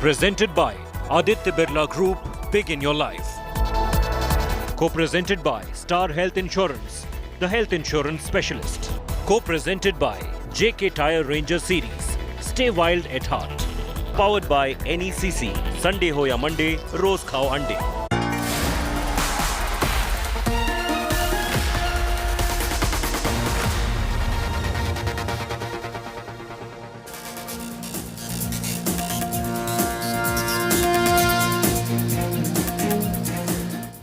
Presented by Aditya Birla Group, Big in Your Life. Co-presented by Star Health Insurance, the health insurance specialist. Co-presented by JK Tyre Ranger Series, Stay Wild at Heart. Powered by NECC, Sunday ho ya Monday, Roz Khao Ande.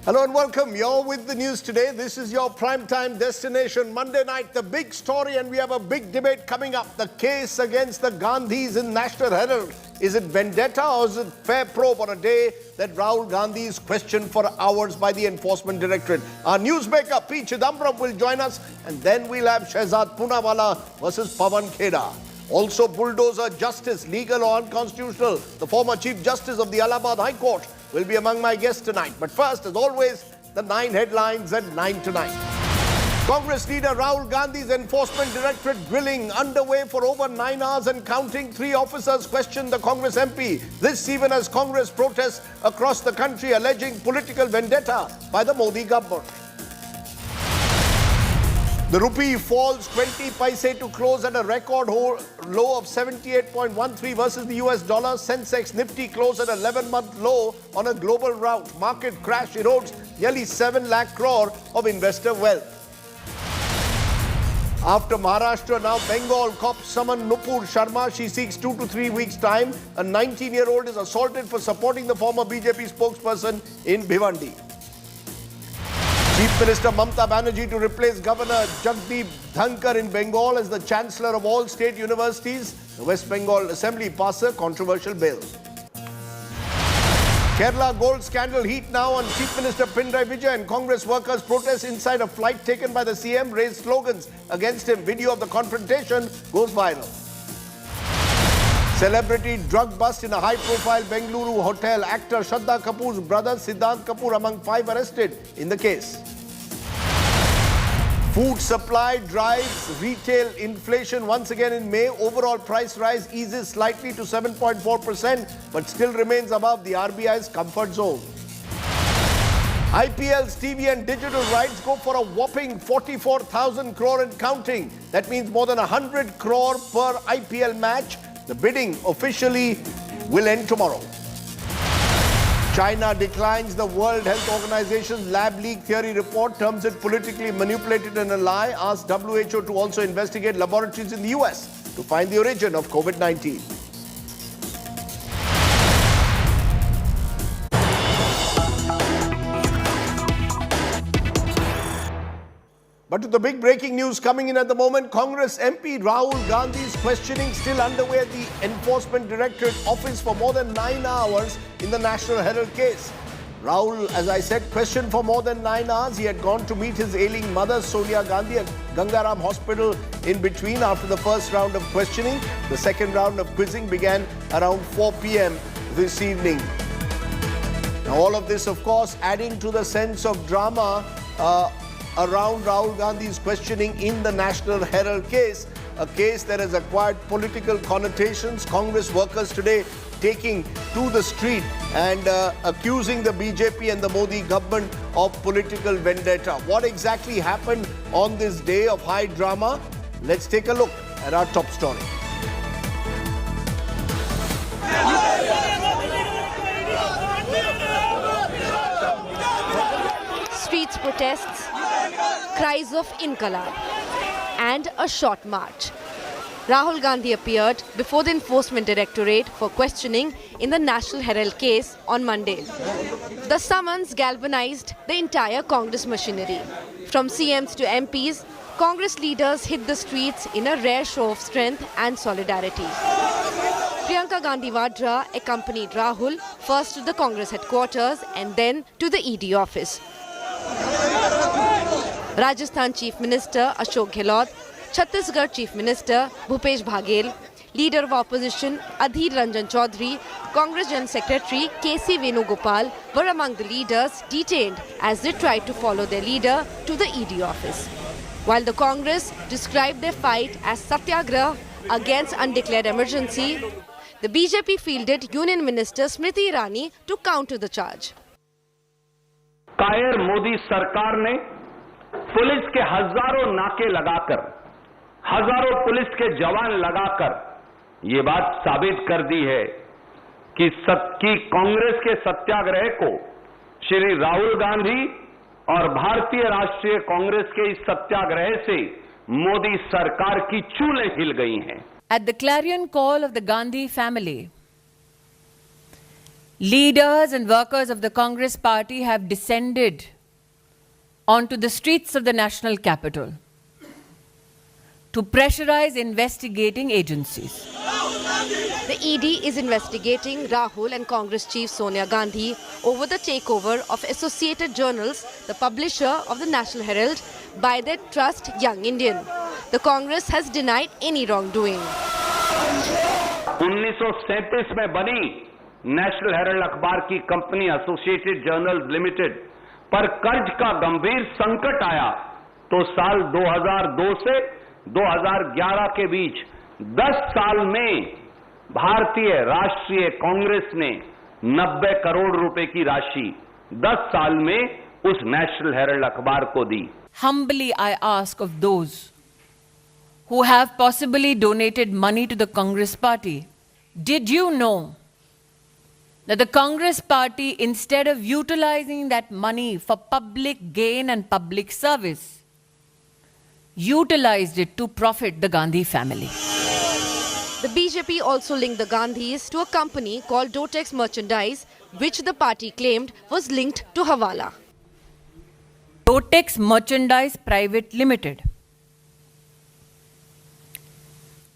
Hello and welcome. You're with the news today. This is your primetime destination. Monday night, the big story, and we have a big debate coming up. The case against the Gandhis in National Herald. Is it vendetta or is it fair probe on a day that Rahul Gandhi is questioned for hours by the Enforcement Directorate? Our newsmaker P. Chidambaram will join us, and then we'll have Shehzad Poonawalla versus Pawan Kheda. Also, Bulldozer Justice, legal or unconstitutional, the former Chief Justice of the Allahabad High Court, will be among my guests tonight. But first, as always, the 9 headlines at 9 tonight. Congress leader Rahul Gandhi's Enforcement Directorate grilling underway for over 9 hours and counting. 3 officers questioned the Congress MP. This even as Congress protests across the country alleging political vendetta by the Modi government. The rupee falls 20 paise to close at a record low of 78.13 versus the US dollar. Sensex Nifty closed at 11-month low on a global rout. Market crash erodes nearly 7 lakh crore of investor wealth. After Maharashtra, now Bengal cops summon Nupur Sharma. She seeks 2 to 3 weeks' time. A 19-year-old is assaulted for supporting the former BJP spokesperson in Bhiwandi. Chief Minister Mamata Banerjee to replace Governor Jagdeep Dhankar in Bengal as the Chancellor of all state universities. The West Bengal Assembly passes a controversial bill. Kerala gold scandal heat now on Chief Minister Pinarayi Vijayan. Congress workers protest inside a flight taken by the CM, raised slogans against him. Video of the confrontation goes viral. Celebrity drug bust in a high-profile Bengaluru hotel. Actor Shraddha Kapoor's brother Siddhant Kapoor among 5 arrested in the case. Food supply drives retail inflation once again in May. Overall price rise eases slightly to 7.4%, but still remains above the RBI's comfort zone. IPL's TV and digital rights go for a whopping 44,000 crore and counting. That means more than 100 crore per IPL match. The bidding officially will end tomorrow. China declines the World Health Organization's lab leak theory report, terms it politically manipulated and a lie, asks WHO to also investigate laboratories in the US to find the origin of COVID-19. But to the big breaking news coming in at the moment, Congress MP Rahul Gandhi's questioning still underway at the Enforcement Directorate office for more than 9 hours in the National Herald case. Rahul, as I said, questioned for more than 9 hours. He had gone to meet his ailing mother, Sonia Gandhi, at Gangaram Hospital in between after the first round of questioning. The second round of quizzing began around 4 p.m. this evening. Now, all of this, of course, adding to the sense of drama around Rahul Gandhi's questioning in the National Herald case, a case that has acquired political connotations. Congress workers today taking to the street and accusing the BJP and the Modi government of political vendetta. What exactly happened on this day of high drama? Let's take a look at our top story. Streets protests, cries of Inqilab, and a short march. Rahul Gandhi appeared before the Enforcement Directorate for questioning in the National Herald case on Monday. The summons galvanized the entire Congress machinery. From CMs to MPs, Congress leaders hit the streets in a rare show of strength and solidarity. Priyanka Gandhi Vadra accompanied Rahul first to the Congress headquarters and then to the ED office. Rajasthan Chief Minister Ashok Gehlot, Chhattisgarh Chief Minister Bhupesh Baghel, Leader of Opposition Adhir Ranjan Chaudhary, Congress General Secretary K.C. Venugopal were among the leaders detained as they tried to follow their leader to the ED office. While the Congress described their fight as satyagraha against undeclared emergency, The BJP fielded Union Minister Smriti Irani to counter the charge. कायर मोदी सरकार ने police के हजारों नाके लगाकर, हजारों police के जवान लगाकर ये बात साबित कर दी है कि कांग्रेस के सत्याग्रह को श्री राहुल गांधी और भारतीय राष्ट्रीय कांग्रेस के इस सत्याग्रह से मोदी सरकार की चूलें हिल गई हैं. At the clarion call of the Gandhi family, leaders and workers of the Congress party have descended onto the streets of the national capital to pressurize investigating agencies. The ED is investigating Rahul and Congress chief Sonia Gandhi over the takeover of Associated Journals, the publisher of the National Herald, by their trust Young Indian. The Congress has denied any wrongdoing. 1937 में बनी national Herald अखबार की company associated journals limited पर कर्ज का गंभीर संकट आया तो साल 2002 से 2011 के बीच 10 साल में भारतीय राष्ट्रीय कांग्रेस ने 90 करोड़ रुपए की राशि 10 साल में उस नेशनल हेरल्ड अखबार को दी. Humbly I ask of those who have possibly donated money to the Congress party, did you know that the Congress party, instead of utilizing that money for public gain and public service, utilized it to profit the Gandhi family? The BJP also linked the Gandhis to a company called Dotex Merchandise, which the party claimed was linked to Hawala. Dotex Merchandise Private Limited,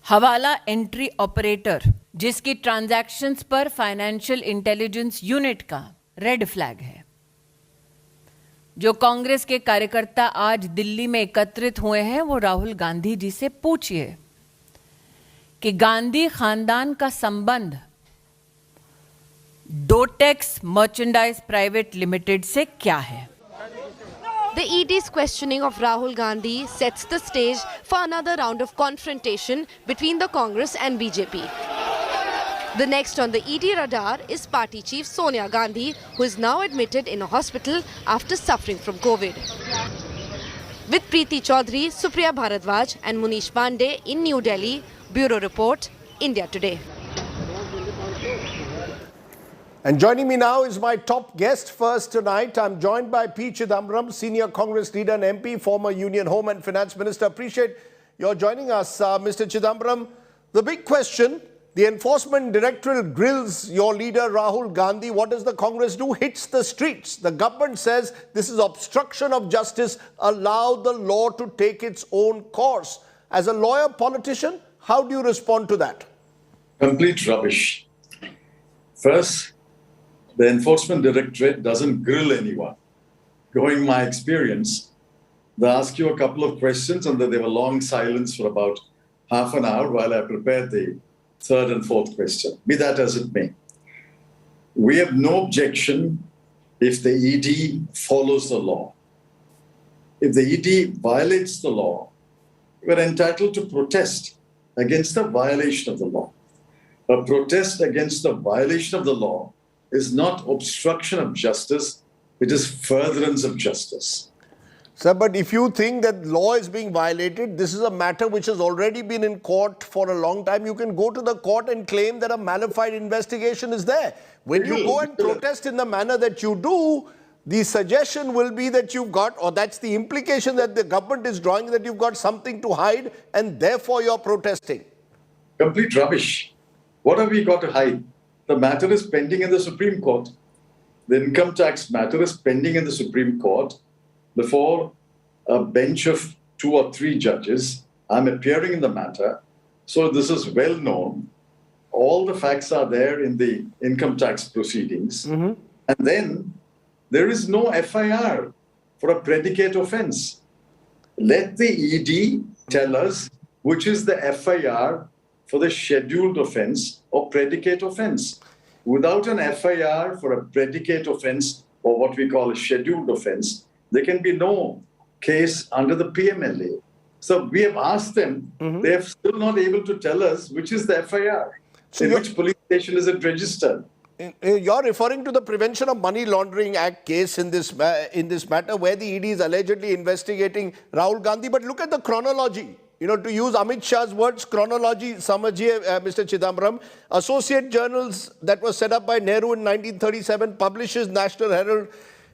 हवाला entry operator, जिसकी transactions पर financial intelligence unit का red flag है. जो कांग्रेस के कार्यकर्ता आज दिल्ली में एकत्रित हुए हैं वो राहुल गांधी जी से पूछिए कि गांधी खानदान का संबंध डोटेक्स मर्चेंडाइज प्राइवेट लिमिटेड से क्या है. The ED's questioning of Rahul Gandhi sets the stage for another round of confrontation between the Congress and BJP. The next on the ED radar is party chief Sonia Gandhi, who is now admitted in a hospital after suffering from COVID. With Preeti Chaudhary, Supriya Bharadwaj and Munish Pandey in New Delhi, Bureau Report, India Today. And joining me now is my top guest. First tonight, I'm joined by P. Chidambaram, senior Congress leader and MP, former Union Home and Finance Minister. Appreciate your joining us, Mr. Chidambaram. The big question, the Enforcement Directorate grills your leader Rahul Gandhi. What does the Congress do? Hits the streets. The government says this is obstruction of justice. Allow the law to take its own course. As a lawyer, politician, how do you respond to that? Complete rubbish. First, the Enforcement Directorate doesn't grill anyone. Going my experience, they ask you a couple of questions and then they have a long silence for about half an hour while I prepare the third and fourth question. Be that as it may. We have no objection if the ED follows the law. If the ED violates the law, we're entitled to protest against the violation of the law. A protest against the violation of the law is not obstruction of justice, it is furtherance of justice. Sir, but if you think that law is being violated, this is a matter which has already been in court for a long time. You can go to the court and claim that a malified investigation is there. When you go and protest in the manner that you do, the suggestion will be that you've got, or that's the implication that the government is drawing, that you've got something to hide and therefore you're protesting. Complete rubbish. What have we got to hide? The matter is pending in the Supreme Court. The income tax matter is pending in the Supreme Court before a bench of 2 or 3 judges. I'm appearing in the matter. So this is well known. All the facts are there in the income tax proceedings. And then there is no FIR for a predicate offense. Let the ED tell us which is the FIR for the scheduled offense or predicate offense. Without an FIR for a predicate offense or what we call a scheduled offense, there can be no case under the PMLA. So we have asked them, they have still not able to tell us which is the FIR. So in which police station is it registered? You're referring to the Prevention of Money Laundering Act case in this matter, where the ED is allegedly investigating Rahul Gandhi. But look at the chronology. You know, to use Amit Shah's words, chronology, samajiye, Mr. Chidambaram. Associate Journals that was set up by Nehru in 1937 publishes National Herald.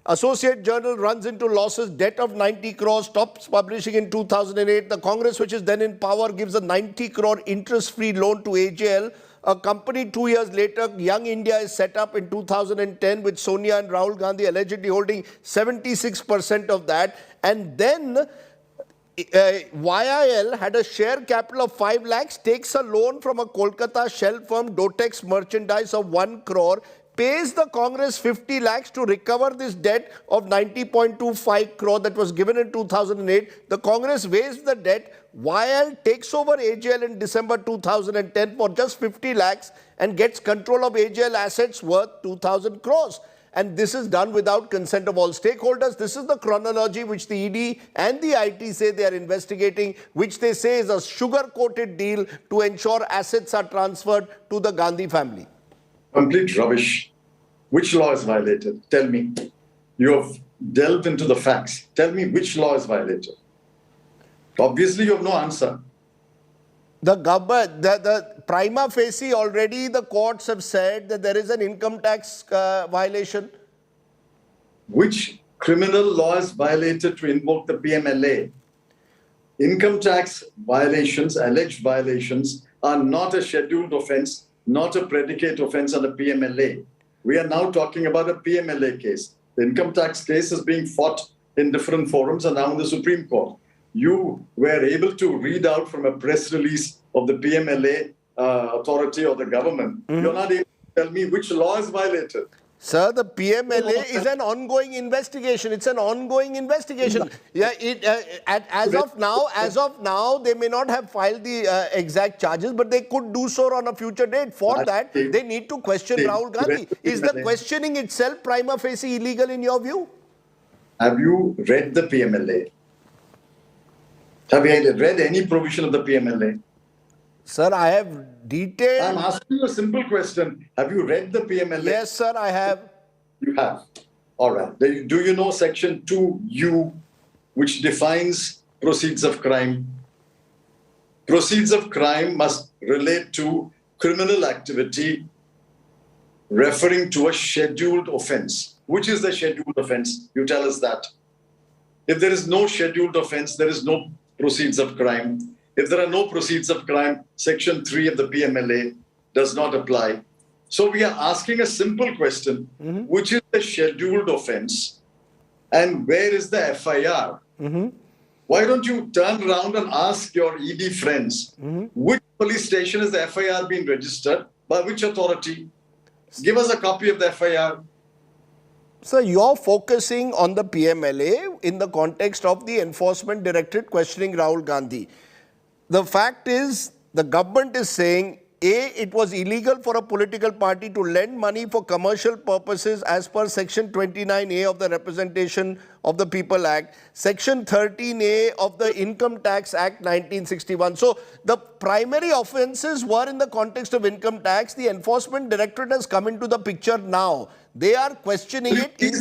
Associate Journal runs into losses, debt of 90 crores, stops publishing in 2008. The Congress, which is then in power, gives a 90 crore interest-free loan to AJL. A company 2 years later, Young India, is set up in 2010 with Sonia and Rahul Gandhi allegedly holding 76% of that. And then YIL had a share capital of 5 lakhs, takes a loan from a Kolkata shell firm, Dotex Merchandise, of 1 crore, pays the Congress 50 lakhs to recover this debt of 90.25 crore that was given in 2008. The Congress waives the debt. YIL takes over AJL in December 2010 for just 50 lakhs and gets control of AJL assets worth 2,000 crores. And this is done without consent of all stakeholders. This is the chronology which the ED and the IT say they are investigating, which they say is a sugar-coated deal to ensure assets are transferred to the Gandhi family. Complete rubbish. Which law is violated? Tell me. You have delved into the facts. Tell me which law is violated. Obviously, you have no answer. The prima facie already the courts have said that there is an income tax violation. Which criminal law is violated to invoke the PMLA? Income tax violations, alleged violations, are not a scheduled offense, not a predicate offense under PMLA. We are now talking about a PMLA case. The income tax case is being fought in different forums and now in the Supreme Court. You were able to read out from a press release of the PMLA authority or the government. You're not able to tell me which law is violated. Sir, the PMLA is an ongoing investigation. It's an ongoing investigation. Yeah, as of now, they may not have filed the exact charges, but they could do so on a future date. For that, they need to question Rahul Gandhi. Is the questioning itself prima facie illegal in your view? Have you read the PMLA? Have you read any provision of the PMLA? Sir, I have detailed... I'm asking you a simple question. Have you read the PMLA? Yes, sir, I have. You have. All right. Do you know Section 2U, which defines proceeds of crime? Proceeds of crime must relate to criminal activity referring to a scheduled offense. Which is the scheduled offense? You tell us that. If there is no scheduled offense, there is no proceeds of crime. If there are no proceeds of crime, Section 3 of the PMLA does not apply. So we are asking a simple question, which is the scheduled offense and where is the FIR? Why don't you turn around and ask your ED friends, which police station is the FIR being registered, by which authority? Give us a copy of the FIR. Sir, you're focusing on the PMLA in the context of the Enforcement Directorate questioning Rahul Gandhi. The fact is, the government is saying, A, it was illegal for a political party to lend money for commercial purposes as per Section 29A of the Representation of the People Act, Section 13A of the Income Tax Act 1961. So, the primary offences were in the context of income tax. The Enforcement Directorate has come into the picture now. They are questioning it in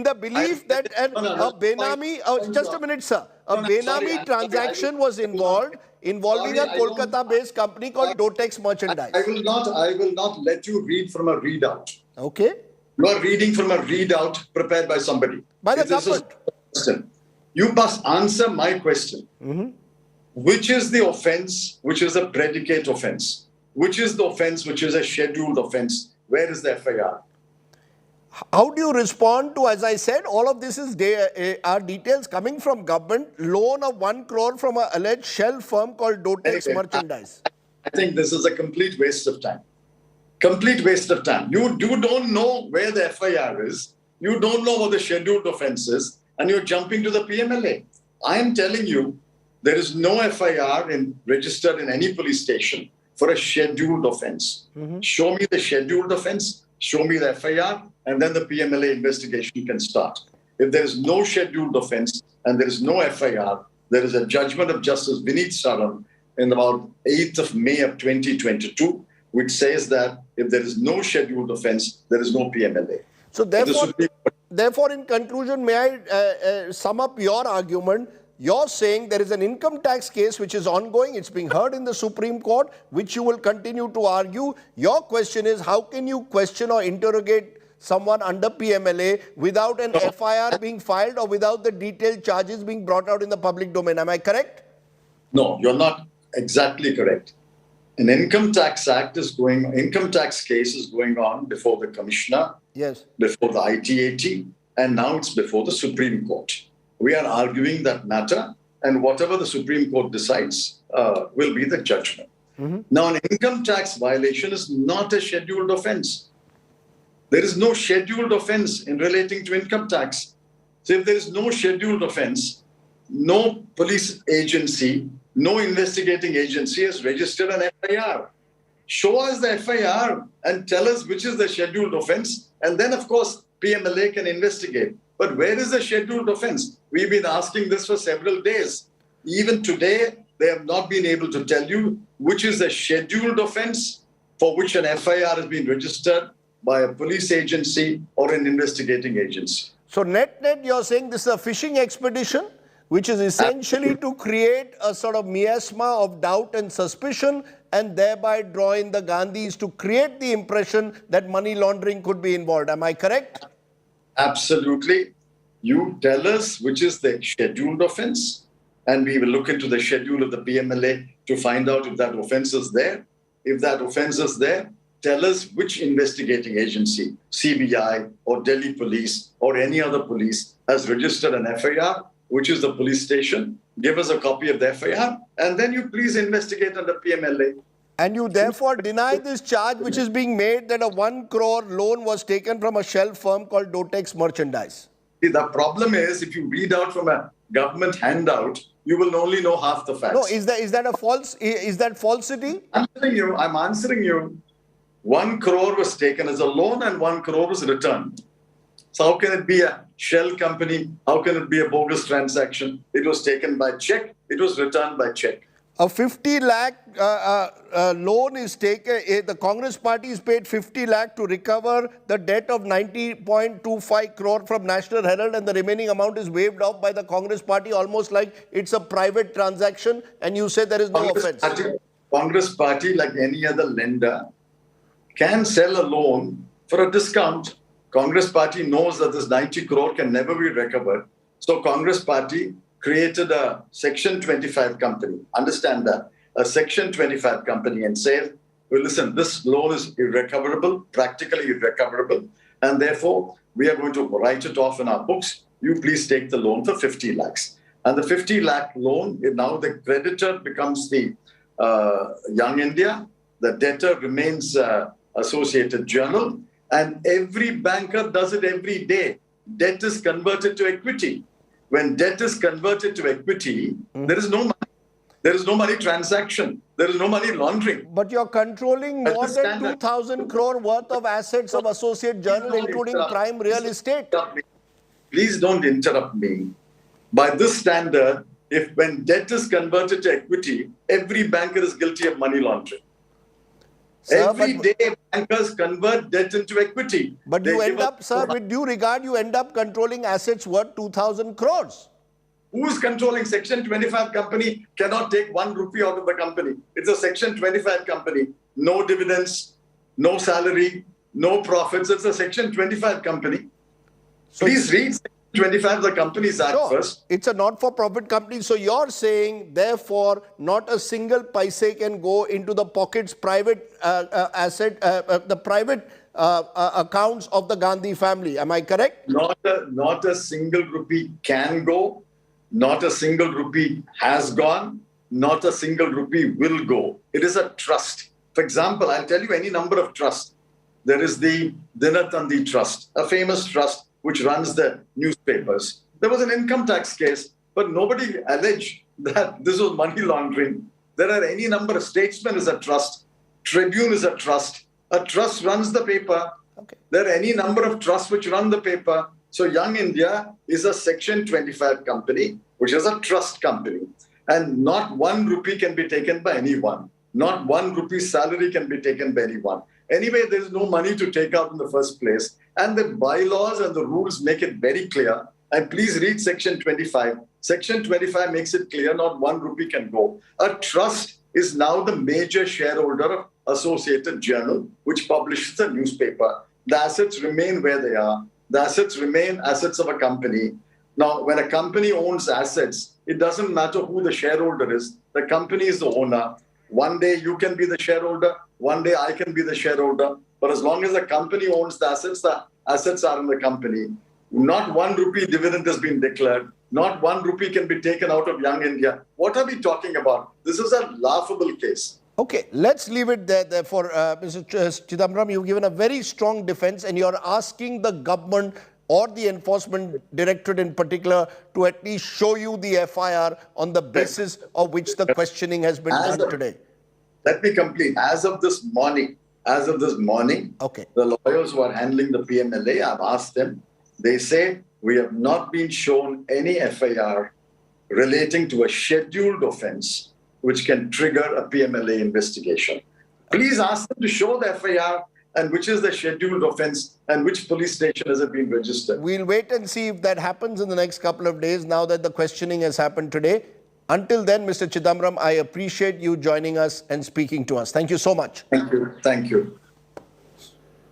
the belief that a Benami, just a minute, sir, a Benami transaction was involving a Kolkata-based company called Dotex Merchandise. I will not let you read from a readout. Okay. You are reading from a readout prepared by somebody. By the government. You must answer my question. Which is the offense which is a predicate offense? Which is the offense which is a scheduled offense? Where is the FIR? How do you respond to, as I said, all of this are details coming from government, loan of 1 crore from an alleged shell firm called Dotex Merchandise? I think this is a complete waste of time. Complete waste of time. You don't know where the FIR is. You don't know what the scheduled offense is, and you're jumping to the PMLA. I am telling you, there is no FIR registered in any police station for a scheduled offense. Show me the scheduled offense, show me the FIR, and then the PMLA investigation can start. If there is no scheduled offense and there is no FIR, there is a judgment of Justice Vineet Saran in about 8th of May of 2022, which says that if there is no scheduled offence, there is no PMLA. So therefore, in conclusion, may I sum up your argument? You're saying there is an income tax case which is ongoing. It's being heard in the Supreme Court, which you will continue to argue. Your question is, how can you question or interrogate someone under PMLA without an FIR being filed or without the detailed charges being brought out in the public domain? Am I correct? No, you're not exactly correct. An income tax case is going on before the Commissioner, Yes. before the ITAT, and now it's before the Supreme Court. We are arguing that matter, and whatever the Supreme Court decides will be the judgment. Now, an income tax violation is not a scheduled offence. There is no scheduled offence in relating to income tax. So if there is no scheduled offence, no police agency, no investigating agency has registered an FIR. Show us the FIR and tell us which is the scheduled offence, and then, of course, PMLA can investigate. But where is the scheduled offence? We've been asking this for several days. Even today, they have not been able to tell you which is the scheduled offence for which an FIR has been registered by a police agency or an investigating agency. So net, you're saying this is a fishing expedition, which is essentially to create a sort of miasma of doubt and suspicion, and thereby draw in the Gandhis to create the impression that money laundering could be involved. Am I correct? Absolutely. You tell us which is the scheduled offence, and we will look into the schedule of the PMLA to find out if that offence is there. If that offence is there, tell us which investigating agency, CBI or Delhi police or any other police, has registered an FIR, which is the police station. Give us a copy of the FIR, and then you please investigate under PMLA. And you therefore deny this charge which is being made that a 1 crore loan was taken from a shell firm called Dotex Merchandise. See, the problem is, if you read out from a government handout, you will only know half the facts. No, is that a false? Is that falsity? I'm answering you. 1 crore was taken as a loan and 1 crore was returned. So how can it be a shell company? How can it be a bogus transaction? It was taken by check. It was returned by check. A 50 lakh loan is taken. The Congress party is paid 50 lakh to recover the debt of 90.25 crore from National Herald, and the remaining amount is waived off by the Congress party, almost like it's a private transaction, and you say there is no offence. Congress party, like any other lender, can sell a loan for a discount. Congress party knows that this 90 crore can never be recovered. So Congress party created a Section 25 company. Understand that. A Section 25 company, and said, well, listen, this loan is irrecoverable, practically irrecoverable, and therefore we are going to write it off in our books. You please take the loan for 50 lakhs. And the 50 lakh loan, now the creditor becomes the Young India, the debtor remains Associated Journal, and every banker does it every day. Debt is converted to equity. When debt is converted to equity, there is no money. There is no money transaction. There is no money laundering. But you're controlling more than 2,000 crore worth of assets of Associate Journal, including prime real estate. Please don't interrupt me. By this standard, if when debt is converted to equity, every banker is guilty of money laundering. Sir, every day, bankers convert debt into equity. But you end up, sir, with due regard, you end up controlling assets worth 2,000 crores. Who is controlling? Section 25 company cannot take 1 rupee out of the company. It's a Section 25 company. No dividends, no salary, no profits. It's a Section 25 company. So please read Section 25 of the Companies Act first. It's a not-for-profit company. So you're saying, therefore, not a single paise can go into the pockets, private the private accounts of the Gandhi family. Am I correct? Not a single rupee can go. Not a single rupee has gone. Not a single rupee will go. It is a trust. For example, I'll tell you any number of trusts. There is the Dinatandi Trust, a famous trust which runs the newspapers. There was an income tax case, but nobody alleged that this was money laundering. There are any number of Statesman is a trust. Tribune is a trust. A trust runs the paper. Okay. There are any number of trusts which run the paper. So Young India is a Section 25 company, which is a trust company. And not 1 rupee can be taken by anyone. Not 1 rupee salary can be taken by anyone. Anyway, there is no money to take out in the first place. And the bylaws and the rules make it very clear. And please read Section 25. Section 25 makes it clear not 1 rupee can go. A trust is now the major shareholder of Associated Journal, which publishes a newspaper. The assets remain where they are. The assets remain assets of a company. Now, when a company owns assets, it doesn't matter who the shareholder is. The company is the owner. One day you can be the shareholder. One day I can be the shareholder. But as long as the company owns the assets are in the company. Not 1 rupee dividend has been declared. Not 1 rupee can be taken out of Young India. What are we talking about? This is a laughable case. Okay, let's leave it there. Therefore, Mr. Chidambaram, you've given a very strong defense and you're asking the government or the Enforcement Directorate in particular to at least show you the FIR on the basis of which the questioning has been done today. Let me complete. As of this morning, okay, the lawyers who are handling the PMLA, I've asked them, they say we have not been shown any FIR relating to a scheduled offense which can trigger a PMLA investigation. Please ask them to show the FIR and which is the scheduled offense and which police station has it been registered. We'll wait and see if that happens in the next couple of days now that the questioning has happened today. Until then, Mr. Chidambaram, I appreciate you joining us and speaking to us. Thank you so much. Thank you. Thank you.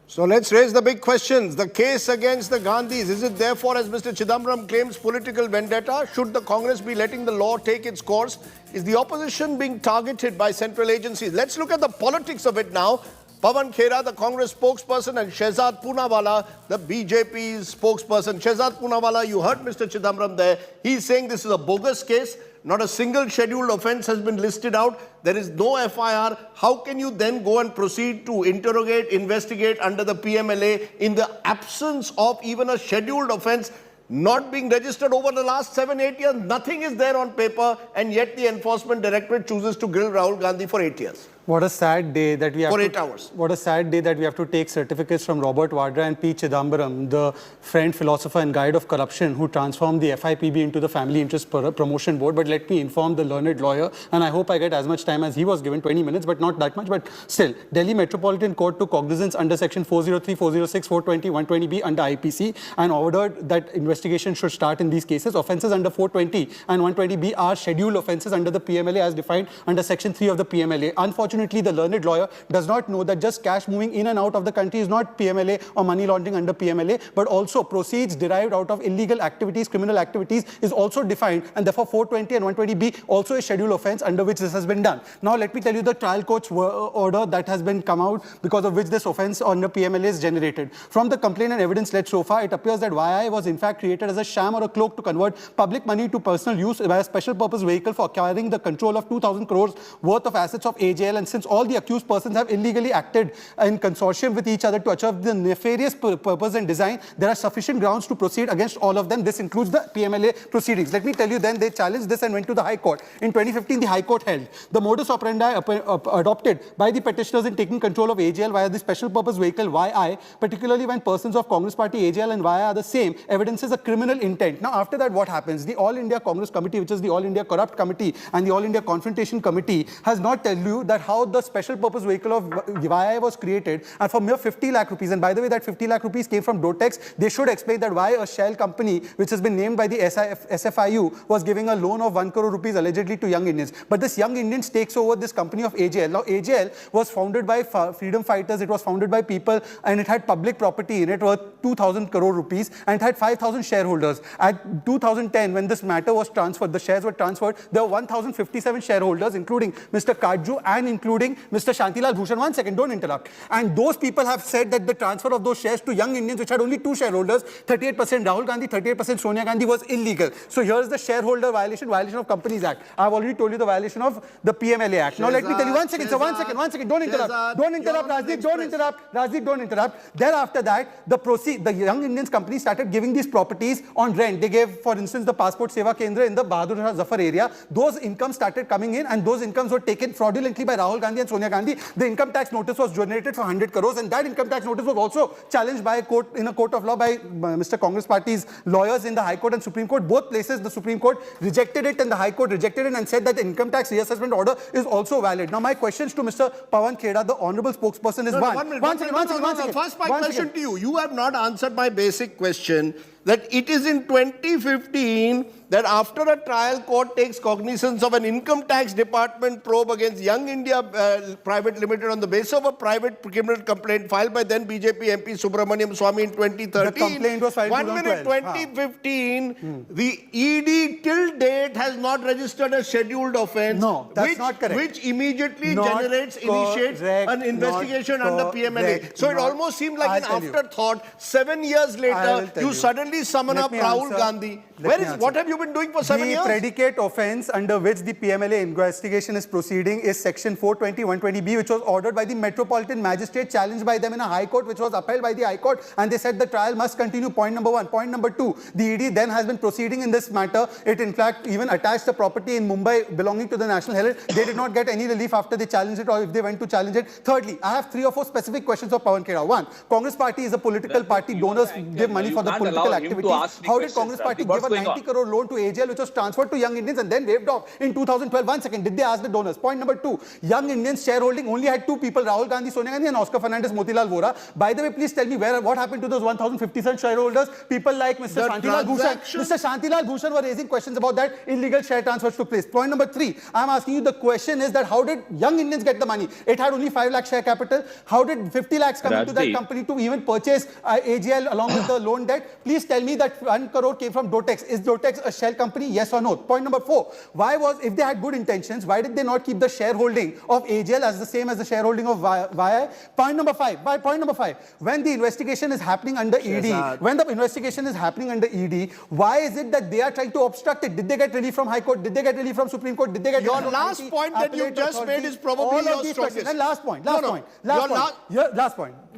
So let's raise the big questions. The case against the Gandhis, is it therefore, as Mr. Chidambaram claims, political vendetta? Should the Congress be letting the law take its course? Is the opposition being targeted by central agencies? Let's look at the politics of it now. Pawan Khera, the Congress spokesperson, and Shehzad Poonawalla, the BJP's spokesperson. Shehzad Poonawalla, you heard Mr. Chidambaram there. He's saying this is a bogus case. Not a single scheduled offense has been listed out. There is no FIR. How can you then go and proceed to interrogate, investigate under the PMLA in the absence of even a scheduled offense not being registered over the last 7-8 years? Nothing is there on paper, and yet the Enforcement Directorate chooses to grill Rahul Gandhi for 8 years. What a sad day that we have for 8 hours. What a sad day that we have to take certificates from Robert Vadra and P. Chidambaram, the friend, philosopher and guide of corruption who transformed the FIPB into the Family Interest Promotion Board. But let me inform the learned lawyer, and I hope I get as much time as he was given, 20 minutes, but not that much. But still, Delhi Metropolitan Court took cognizance under Section 403, 406, 420, 120B under IPC and ordered that investigation should start in these cases. Offences under 420 and 120B are scheduled offences under the PMLA as defined under Section 3 of the PMLA. Unfortunately, the learned lawyer does not know that just cash moving in and out of the country is not PMLA or money laundering under PMLA, but also proceeds derived out of illegal activities, criminal activities is also defined, and therefore 420 and 120B also a scheduled offence under which this has been done. Now let me tell you the trial court's order that has been come out because of which this offence under PMLA is generated. From the complaint and evidence led so far, it appears that YI was in fact created as a sham or a cloak to convert public money to personal use by a special purpose vehicle for acquiring the control of 2,000 crores worth of assets of AJL, and since all the accused persons have illegally acted in consortium with each other to achieve the nefarious purpose and design, there are sufficient grounds to proceed against all of them. This includes the PMLA proceedings. Let me tell you then, they challenged this and went to the High Court. In 2015, the High Court held the modus operandi adopted by the petitioners in taking control of AJL via the special purpose vehicle YI, particularly when persons of Congress Party AJL and YI are the same, evidences a criminal intent. Now, after that, what happens? The All India Congress Committee, which is the All India Corrupt Committee and the All India Confrontation Committee, has not tell you that how the special purpose vehicle of YI was created, and for mere 50 lakh rupees, and by the way, that 50 lakh rupees came from Dotex. They should explain that why a shell company, which has been named by the SFIU, was giving a loan of 1 crore rupees allegedly to young Indians. But this young Indians takes over this company of AJL. Now, AJL was founded by freedom fighters, it was founded by people, and it had public property in it worth 2,000 crore rupees, and it had 5,000 shareholders. At 2010, when this matter was transferred, the shares were transferred, there were 1,057 shareholders, including Mr. Kaju and including Mr. Shantilal Bhushan. 1 second, don't interrupt. And those people have said that the transfer of those shares to young Indians, which had only 2 shareholders, 38% Rahul Gandhi, 38% Sonia Gandhi, was illegal. So here's the shareholder violation of Companies Act. I've already told you the violation of the PMLA Act. Now let me tell you, 1 second, sir, 1 second, don't interrupt. Don't interrupt, Rajdeep, don't interrupt. Rajdeep, don't interrupt. Thereafter that, the young Indians company started giving these properties on rent. They gave, for instance, the Passport Seva Kendra in the Bahadur Shah Zafar area. Those incomes started coming in, and those incomes were taken fraudulently by Rahul Rahul Gandhi and Sonia Gandhi. The income tax notice was generated for 100 crores, and that income tax notice was also challenged by a court, in a court of law, by Mr. Congress Party's lawyers in the High Court and Supreme Court. Both places, the Supreme Court rejected it and the High Court rejected it and said that the income tax reassessment order is also valid. Now, my questions to Mr. Pawan Kheda, the honourable sponsor, is one second. First, my question to you. You have not answered my basic question, that it is in 2015 that after a trial court takes cognizance of an income tax department probe against Young India Private Limited on the basis of a private criminal complaint filed by then BJP MP Subramaniam Swamy in 2013. The complaint was filed in 2015, the ED till date has not registered a scheduled offence. No, that's not correct. Which immediately initiates an investigation under PMLA. So it almost seemed like an afterthought. 7 years later, you suddenly summon up Rahul Gandhi. What have you been doing for 7 years? The predicate offence under which the PMLA investigation is proceeding is section 420-120B, which was ordered by the Metropolitan Magistrate, challenged by them in a High Court, which was upheld by the High Court, and they said the trial must continue. Point number one. Point number two, the ED then has been proceeding in this matter. It in fact even attached a property in Mumbai belonging to the National Herald. They did not get any relief after they challenged it, or if they went to challenge it. Thirdly, I have 3 or 4 specific questions for Pawan Kheda. One, Congress Party is a political party. Donors give money for the political activities. How did Congress Party give a 90 crore loan to AGL, which was transferred to Young Indians and then waived off in 2012? 1 second, did they ask the donors? Point number 2, Young Indians shareholding only had 2 people, Rahul Gandhi, Sonia Gandhi, and Oscar Fernandez, Motilal Vora. By the way, please tell me what happened to those 1,057 shareholders? People like Mr. Shantilal Bhushan were raising questions about that illegal share transfers took place. Point number 3, I'm asking you, the question is that how did Young Indians get the money? It had only 5 lakh share capital. How did 50 lakhs come into that company to even purchase AGL along with the loan debt? Please tell me that 1 crore came from Dotex. Is Dotex a shell company? Yes or no? Point number 4, if they had good intentions, why did they not keep the shareholding of AGL as the same as the shareholding of VI? Point number 5, when the investigation is happening under ED, why is it that they are trying to obstruct it? Did they get relief from High Court? Did they get relief from Supreme Court? Did they get your last point that you just made is probably your strongest. And last point.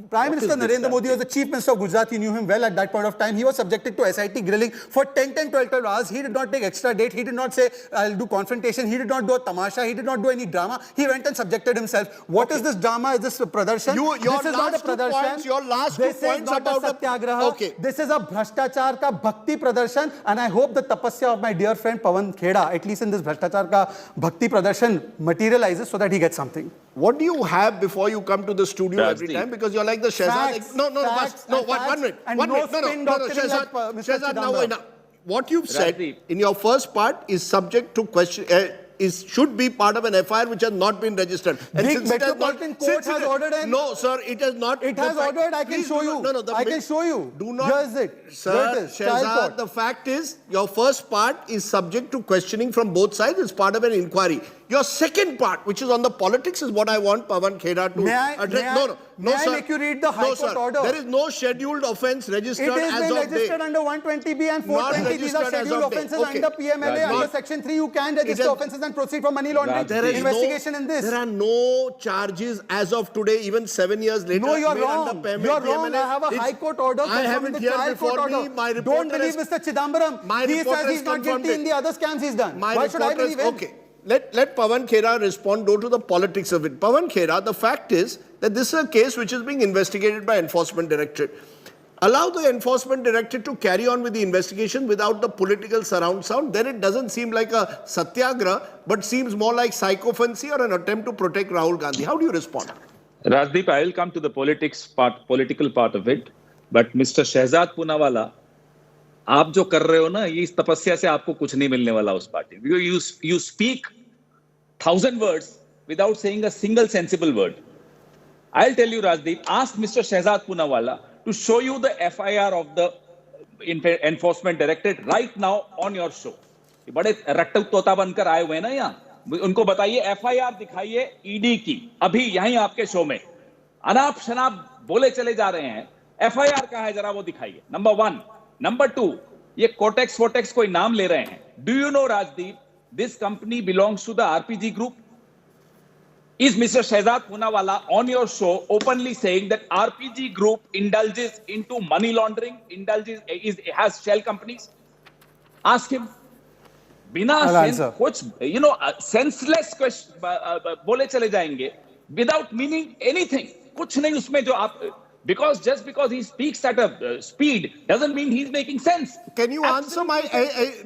Prime Minister Narendra Modi was the Chief Minister of Gujarat. You knew him well at that point of time. He was subjected to SIT grilling for 12 hours. He did not take extra date. He did not say, I'll do confrontation. He did not do a tamasha. He did not do any drama. He went and subjected himself. What is this drama? Is this a pradarshan? This is not a pradarshan. Your last 2 points about satyagraha. Okay. This is a bhashtachar ka bhakti pradarshan, and I hope the tapasya of my dear friend Pawan Kheda, at least in this bhashtachar ka bhakti pradarshan, materializes so that he gets something. What do you have before you come to the studio every time? Because you're like the Shehzad. One minute. Shehzad, now enough. What you've said in your first part is subject to question. Should be part of an FIR which has not been registered. And the Metropolitan Court has ordered it. No, sir, it has not. It has ordered. I can show you. I can show you. Do not. Here is it. Sir, Shehzad, the fact is, your first part is subject to questioning from both sides. It's part of an inquiry. Your second part, which is on the politics, is what I want Pawan Kheda to address. May I make you read the High Court order? There is no scheduled offence registered as of date. It is registered under 120B and 420. These are scheduled offences under PMLA. Under Section 3, you can register offences and proceed for money laundering investigation in this. There are no charges as of today, even 7 years later. No, you're wrong. You're wrong. I have a High Court order. I haven't here before me. My reporter Don't believe Mr. Chidambaram. He says he's not guilty in the other scams he's done. Why should I believe him? Okay. Let Pawan Kheda respond, go to the politics of it. Pawan Kheda, the fact is that this is a case which is being investigated by Enforcement Directorate. Allow the Enforcement Directorate to carry on with the investigation without the political surround sound. Then it doesn't seem like a satyagraha, but seems more like psychophancy or an attempt to protect Rahul Gandhi. How do you respond? Rajdeep, I will come to the political part of it. But Mr. Shehzad Poonawalla, आप जो कर रहे हो ना, ये इस तपस्या से आपको कुछ नहीं मिलने वाला उस party. You speak 1,000 words without saying a single sensible word. I'll tell you, Rajdeep, ask Mr. Shehzad Poonawalla to show you the FIR of the Enforcement Directorate right now on your show. बड़े रट्टू तोता बनकर आए हुए हैं ना यहाँ. उनको बताइए FIR दिखाइए ED की अभी यहीं आपके शो में. अनाप शनाप बोले चले जा रहे हैं. FIR कहाँ है जरा वो दिखाइए. Number 1. Number 2, ये कोटेक्स कोई नाम ले रहे हैं. Do you know, Rajdeep, this company belongs to the RPG group? Is Mr. Shehzad Poonawalla on your show openly saying that RPG group indulges into money laundering, has shell companies? Ask him. बिना I'll sense answer. कुछ senseless question बोले चले जाएंगे without meaning anything, कुछ नहीं उसमें जो आप just because he speaks at a speed doesn't mean he's making sense. Can you answer my?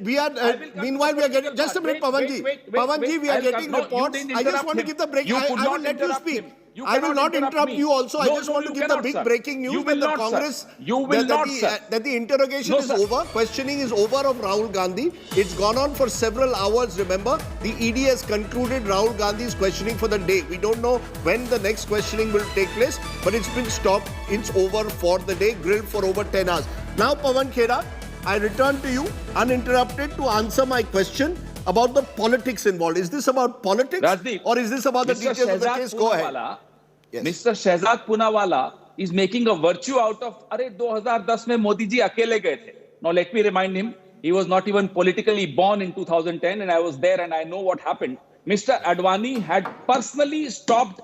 We are meanwhile we are getting just a minute, Pawanji. Pawanji, we are getting reports. I just want to give the break. I will let you speak. I will not interrupt you also. I just want to give the big breaking news that the Congress, that the interrogation is over, questioning is over of Rahul Gandhi. It's gone on for several hours, remember. The ED has concluded Rahul Gandhi's questioning for the day. We don't know when the next questioning will take place, but it's been stopped. It's over for the day, grilled for over 10 hours. Now, Pawan Khera, I return to you uninterrupted to answer my question about the politics involved. Is this about politics, Rajdeep, or is this about the details of the case? Go ahead. Yes. Mr. Shehzad Poonawala is making a virtue out of, अरे 2010 में मोदी जी अकेले गए थे. Now let me remind him, he was not even politically born in 2010 and I was there and I know what happened. Mr. Advani had personally stopped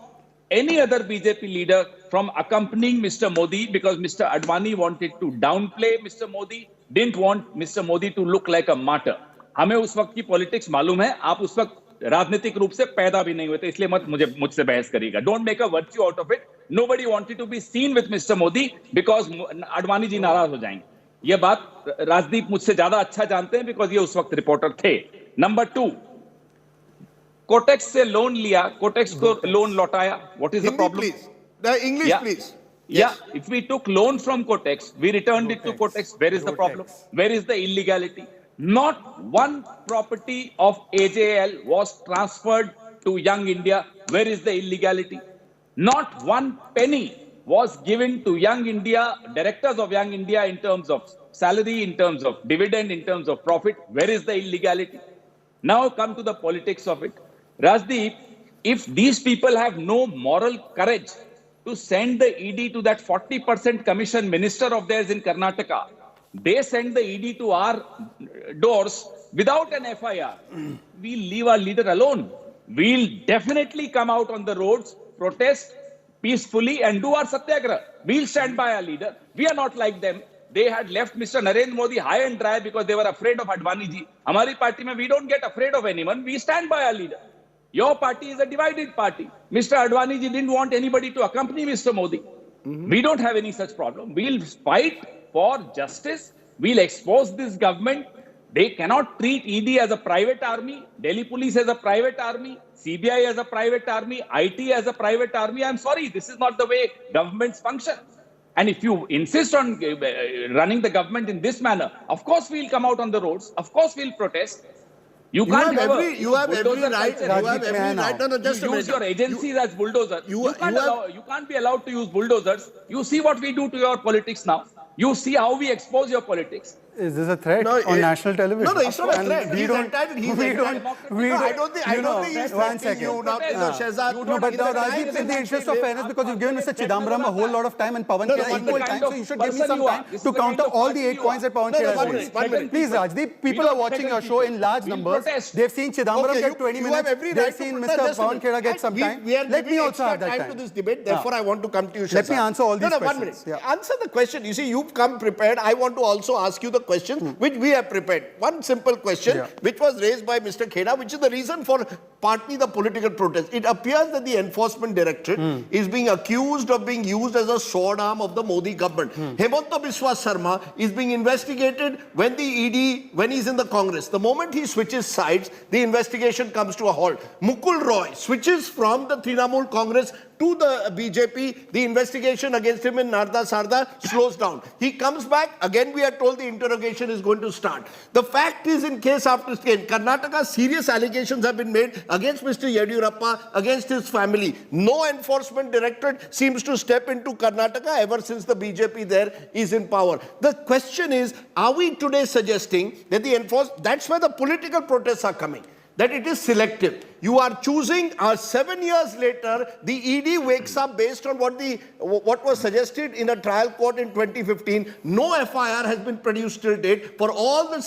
any other BJP leader from accompanying Mr. Modi because Mr. Advani wanted to downplay Mr. Modi, didn't want Mr. Modi to look like a martyr. हमें उस वक्त की politics मालूम है, आप उस वक्त राजनीतिक रूप से पैदा भी नहीं हुए थे, इसलिए मत मुझसे बहस करिएगा. Don't make a virtue out of it. Nobody wanted to be seen with mister Modi because Advani ji नाराज हो जाएंगे. ये बात राजदीप मुझसे ज्यादा अच्छा जानते हैं बिकॉज ये उस वक्त रिपोर्टर थे. नंबर 2, कोटेक्स से लोन लिया, कोटेक्स को लोन लौटाया. What is the problem? English, please. Yeah, if we took loan from Kotex, we returned it to Kotex. Where is the problem? Where is the illegality? Not one property of AJL was transferred to Young India. Where is the illegality? Not one penny was given to Young India, directors of Young India in terms of salary, in terms of dividend, in terms of profit. Where is the illegality? Now come to the politics of it. Rajdeep, if these people have no moral courage to send the ED to that 40% commission minister of theirs in Karnataka, they send the ED to our doors without an FIR. We'll leave our leader alone. We'll definitely come out on the roads, protest peacefully and do our satyagraha. We'll stand by our leader. We are not like them. They had left Mr. Narendra Modi high and dry because they were afraid of Advani ji. Hamari party mein we don't get afraid of anyone. We stand by our leader. Your party is a divided party. Mr. Advani ji didn't want anybody to accompany Mr. Modi. We don't have any such problem. We'll fight for justice. We'll expose this government. They cannot treat ED as a private army, Delhi police as a private army, CBI as a private army, IT as a private army. I'm sorry, this is not the way governments function. And if you insist on running the government in this manner, of course we'll come out on the roads. Of course we'll protest. You can't have every right. You have every right. No, just you use your agencies as bulldozers. You can't be allowed to use bulldozers. You see what we do to your politics now. You see how we expose your politics. Is this a threat on national television? No, it's not a threat. I don't think he's threatening you. Now, Shehzad. No, but now, Rajdeep, in the interest of fairness, because you've given Mr. Chidambaram a whole lot of time and Pawan Khera equal time, so you should give me some time to counter all the 8 points that Pawan Khera has raised. Please, Rajdeep, people are watching your show in large numbers. They've seen Chidambaram get 20 minutes. They've seen Mr. Pawan Khera get some time. Let me also have that time to this debate. Therefore, I want to come to you, Shehzad. Let me answer all these questions. 1 minute. Answer the question. You see, you've come prepared. I want to also ask you the questions which we have prepared. One simple question which was raised by Mr. Khera, which is the reason for partly the political protest. It appears that the Enforcement Directorate is being accused of being used as a sword arm of the Modi government. Hemanta Biswa Sarma is being investigated when he's in the Congress. The moment he switches sides, the investigation comes to a halt. Mukul Roy switches from the Trinamool Congress to the BJP, the investigation against him in Narda Sarda slows down. He comes back, again we are told the interrogation is going to start. The fact is, in case after case, Karnataka, serious allegations have been made against Mr. Yediyurappa, against his family. No enforcement directorate seems to step into Karnataka ever since the BJP there is in power. The question is, are we today suggesting that that's where the political protests are coming, that it is selective? You are choosing, 7 years later, the ED wakes up based on what was suggested in a trial court in 2015. No FIR has been produced till date. For all the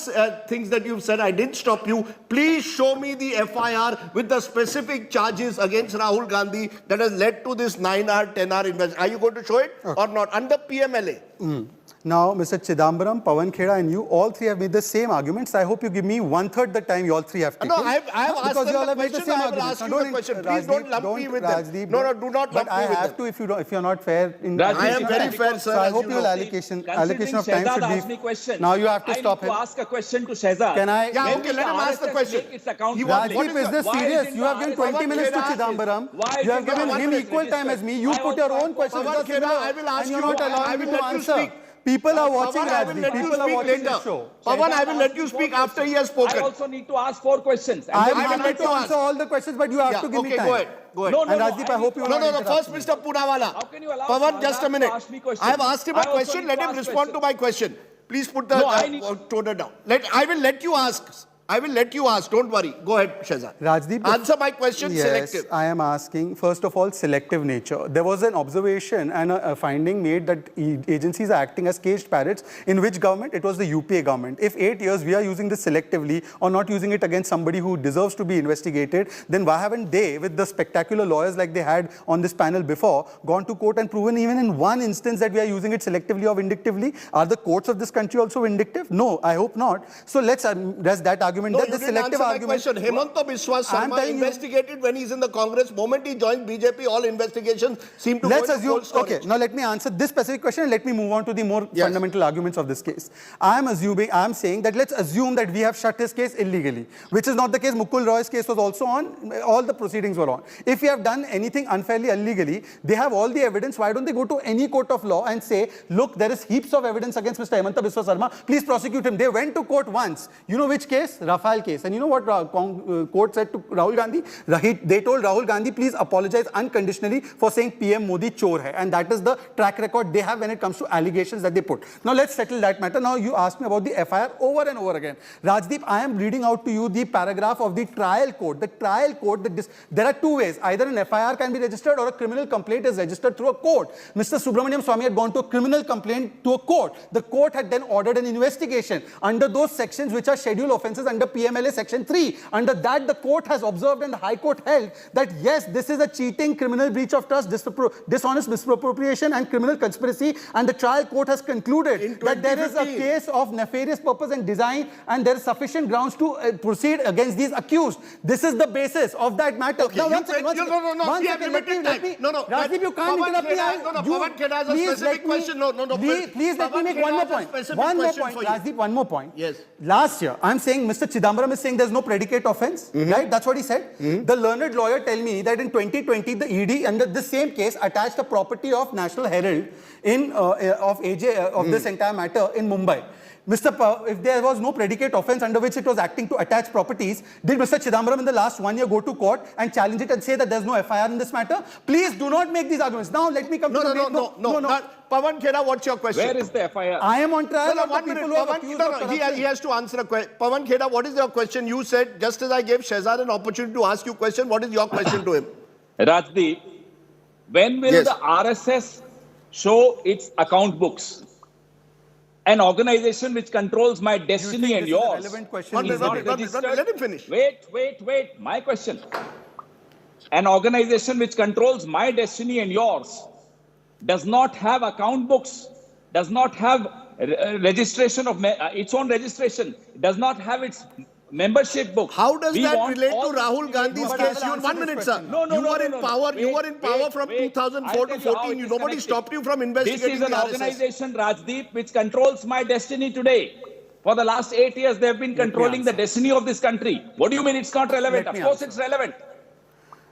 things that you've said, I didn't stop you. Please show me the FIR with the specific charges against Rahul Gandhi that has led to this 9-hour, 10-hour investigation. Are you going to show it or not? Under PMLA. Now, Mr. Chidambaram, Pawan Kheda and you, all three have made the same arguments. I hope you give me 1/3 the time you all three have taken. No, I have asked because them you all the have made the question, same I will arguments. ask Now, you the question. Please don't lump me with them. Rajdeep, No, do not lump but me with I have them. to if you're not fair. In Rajdeep, I am very fair, sir. So I as hope you your know. allocation of time Shehzad should asked me be. question. Now you have to stop I him. need to ask a question to Shehzad. Can I? Yeah, okay, let him ask the question. Rajdeep, is this serious? You have given 20 minutes to Chidambaram. You have given him equal time as me. You put your own questions. Pawan Kheda, I will ask you. I will let you speak. People are watching Pawan, I will Rajdeep. let you People are speak watching the later. show. Pawan, I will let you speak after he has spoken. I also need to ask 4 questions. I am will happy let to you answer ask. all the questions, but you have to give me okay, time. go ahead. Go ahead. No, And Rajdeep, I hope you will No, not no, interrupt first me. Mr. Poonawalla. How can you allow Pawan, Shehzad just a to minute. ask me question? I have asked him I a also question. need Let to him ask respond to my question. Please put the No, I need- toner down. I will let you ask. I will let you ask. Don't worry. Go ahead, Shehzad. Rajdeep, Answer my question. Yes, Selective. I am asking, first of all, selective nature. There was an observation and a finding made that agencies are acting as caged parrots. In which government? It was the UPA government. If 8 years we are using this selectively or not using it against somebody who deserves to be investigated, then why haven't they, with the spectacular lawyers like they had on this panel before, gone to court and proven even in one instance that we are using it selectively or vindictively? Are the courts of this country also vindictive? No, I hope not. So let's address that argument. No, That you the didn't selective answer my argument. question. Hemanta Biswa I'm Sarma telling you- investigated when he's in the Congress. Moment he joined BJP, all investigations seem to Let's go into assume, cold storage. okay, now let me answer this specific question and let me move on to the more fundamental arguments of this case. I am saying that let's assume that we have shut his case illegally, which is not the case. Mukul Roy's case was also on, all the proceedings were on. If we have done anything unfairly, illegally, they have all the evidence. Why don't they go to any court of law and say, look, there is heaps of evidence against Mr. Hemanta Biswa Sarma, please prosecute him. They went to court once. You know which case? Rafale case. And you know what court said to Rahul Gandhi? They told Rahul Gandhi, please apologize unconditionally for saying PM Modi chor hai. And that is the track record they have when it comes to allegations that they put. Now let's settle that matter. Now you asked me about the FIR over and over again. Rajdeep, I am reading out to you the paragraph of the trial court. The trial court, there are 2 ways. Either an FIR can be registered or a criminal complaint is registered through a court. Mr. Subramaniam Swamy had gone to a criminal complaint to a court. The court had then ordered an investigation under those sections which are scheduled offences under PMLA section 3. Under that, the court has observed and the High Court held that yes, this is a cheating, criminal breach of trust, dishonest misappropriation and criminal conspiracy, and the trial court has concluded that there is a case of nefarious purpose and design and there is sufficient grounds to proceed against these accused. This is the basis of that matter. Okay, Rajdeep, you can't interrupt me. Pawan Kheda has a specific question. Please let me make one more point. One more point, Rajdeep, one more point. Yes. Last year, I'm saying Mr. Chidambaram is saying there's no predicate offense, right? That's what he said. The learned lawyer tell me that in 2020, the ED under this same case attached a property of National Herald of this entire matter in Mumbai. If there was no predicate offense under which it was acting to attach properties, did Mr. Chidambaram in the last 1 year go to court and challenge it and say that there's no FIR in this matter? Please do not make these arguments. Now let me come to the No. Pawan Kheda, what's your question? Where is the FIR? I am on trial. No, 1 minute. Pawan, he has to answer a question. Pawan Kheda, what is your question? You said, just as I gave Shehzad an opportunity to ask you a question, what is your question to him? Rajdeep, when will the RSS show its account books? An organization which controls my destiny and yours. Let him finish. Wait. My question. An organization which controls my destiny and yours does not have account books, does not have registration of its own registration, does not have its membership book. How does that relate to Rahul Gandhi's case? 1 minute, sir. You were in power. You were in power from 2004 to 14. Nobody stopped you from investigating the RSS. This is an organization, Rajdeep, which controls my destiny today. For the last 8 years, they have been controlling the destiny of this country. What do you mean it's not relevant? Of course it's relevant.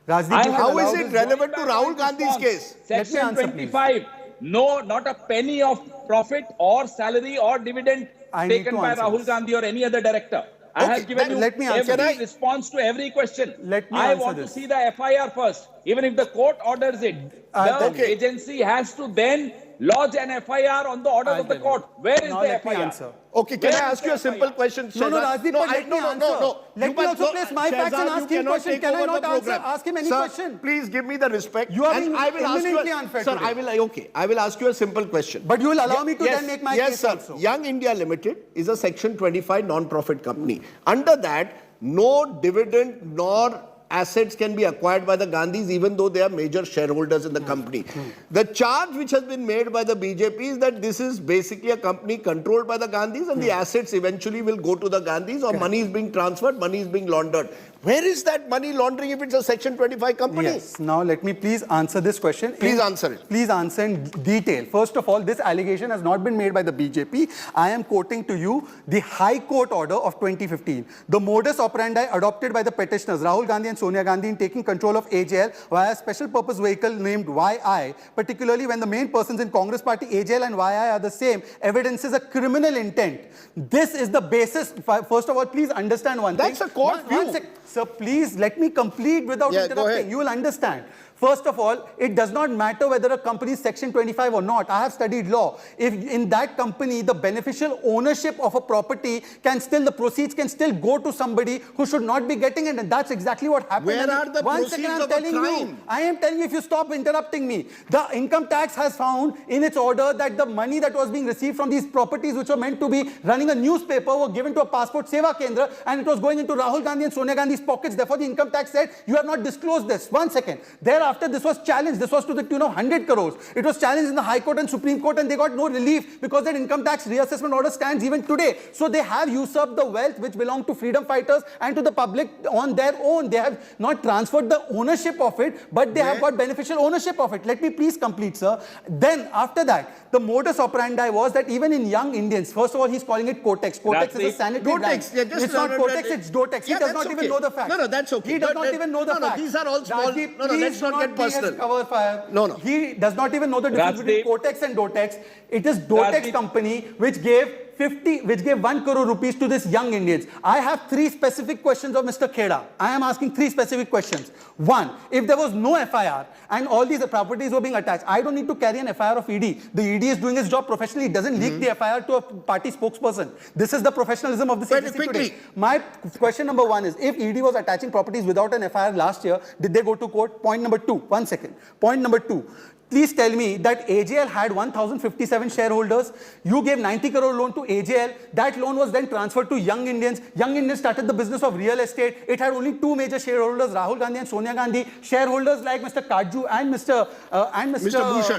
Rajdeep, how is it relevant to Rahul Gandhi's case? Section 25. No, not a penny of profit or salary or dividend taken by Rahul Gandhi or any other director. I have given you every response to every question. I want to see the FIR first. Even if the court orders it, the agency has to then lodge an FIR on the order of the court. Where is the FIR? Okay, can I ask you a simple question? No, Rajdeep, let me answer. Let me also place my facts and ask him question. Can I not ask him any question? Please give me the respect. You are being eminently unfair today. Sir, I will ask you a simple question. But you will allow me to then make my case also. Young India Limited is a Section 25 non-profit company. Under that, no dividend nor assets can be acquired by the Gandhis even though they are major shareholders in the company. The charge which has been made by the BJP is that this is basically a company controlled by the Gandhis and the assets eventually will go to the Gandhis, or money is being transferred, money is being laundered. Where is that money laundering if it's a Section 25 company? Yes. Now let me please answer this question. Please answer it. Please answer in detail. First of all, this allegation has not been made by the BJP. I am quoting to you the High Court order of 2015. The modus operandi adopted by the petitioners, Rahul Gandhi and Sonia Gandhi, in taking control of AJL via a special purpose vehicle named YI, particularly when the main persons in Congress party AJL and YI are the same, evidences a criminal intent. This is the basis. First of all, please understand one thing. That's a court view. Sir, please let me complete without interrupting. You will understand. First of all, it does not matter whether a company is Section 25 or not. I have studied law. If in that company, the beneficial ownership of a property can still, the proceeds can still go to somebody who should not be getting it. And that's exactly what happened. Where are the proceeds of a crime? I am telling you, if you stop interrupting me. The income tax has found in its order that the money that was being received from these properties, which were meant to be running a newspaper, were given to a passport seva kendra, and it was going into Rahul Gandhi and Sonia Gandhi's pockets. Therefore, the income tax said, you have not disclosed this. 1 second. Thereafter, this was challenged. This was to the tune of 100 crores. It was challenged in the High Court and Supreme Court, and they got no relief because that income tax reassessment order stands even today. So they have usurped the wealth which belonged to freedom fighters and to the public on their own. They have not transferred the ownership of it, but they have got beneficial ownership of it. Let me please complete, sir. Then, after that, the modus operandi was that even in young Indians, first of all, he's calling it Kotex. Kotex is a sanitary brand. It's not Kotex, it's Dotex. He does not even know the facts. No, that's okay. He does not even know the facts. These are all small. Rajdeep, no, let's not get personal. Cover fire. No. He does not even know the difference between Kotex and Dotex. It is Dotex company which gave 1 crore rupees to this young Indians. I have 3 specific questions of Mr. Kheda. I am asking 3 specific questions. 1, if there was no FIR and all these properties were being attached, I don't need to carry an FIR of ED. The ED is doing its job professionally. It doesn't leak the FIR to a party spokesperson. This is the professionalism of the agency today. My question number 1 is, if ED was attaching properties without an FIR last year, did they go to court? Point number 2. 1 second. Point number 2. Please tell me that AJL had 1,057 shareholders. You gave 90 crore loan to AJL. That loan was then transferred to Young Indians. Young Indians started the business of real estate. It had only 2 major shareholders, Rahul Gandhi and Sonia Gandhi. Shareholders like Mr. Kaju and Mr.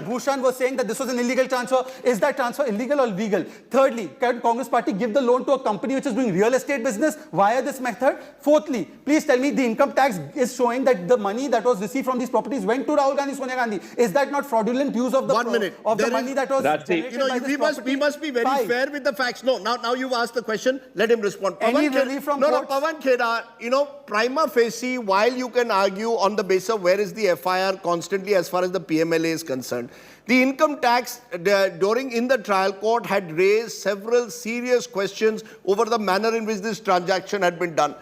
Bhushan were saying that this was an illegal transfer. Is that transfer illegal or legal? Thirdly, can Congress party give the loan to a company which is doing real estate business via this method? Fourthly, please tell me the income tax is showing that the money that was received from these properties went to Rahul Gandhi, Sonia Gandhi. Is that not fraudulent use of the money that was generated by this property? We must be very fair with the facts. No, now you've asked the question. Let him respond. Pawan Kheda, prima facie, while you can argue on the basis of where is the FIR constantly as far as the PMLA is concerned, the income tax in the trial court had raised several serious questions over the manner in which this transaction had been done.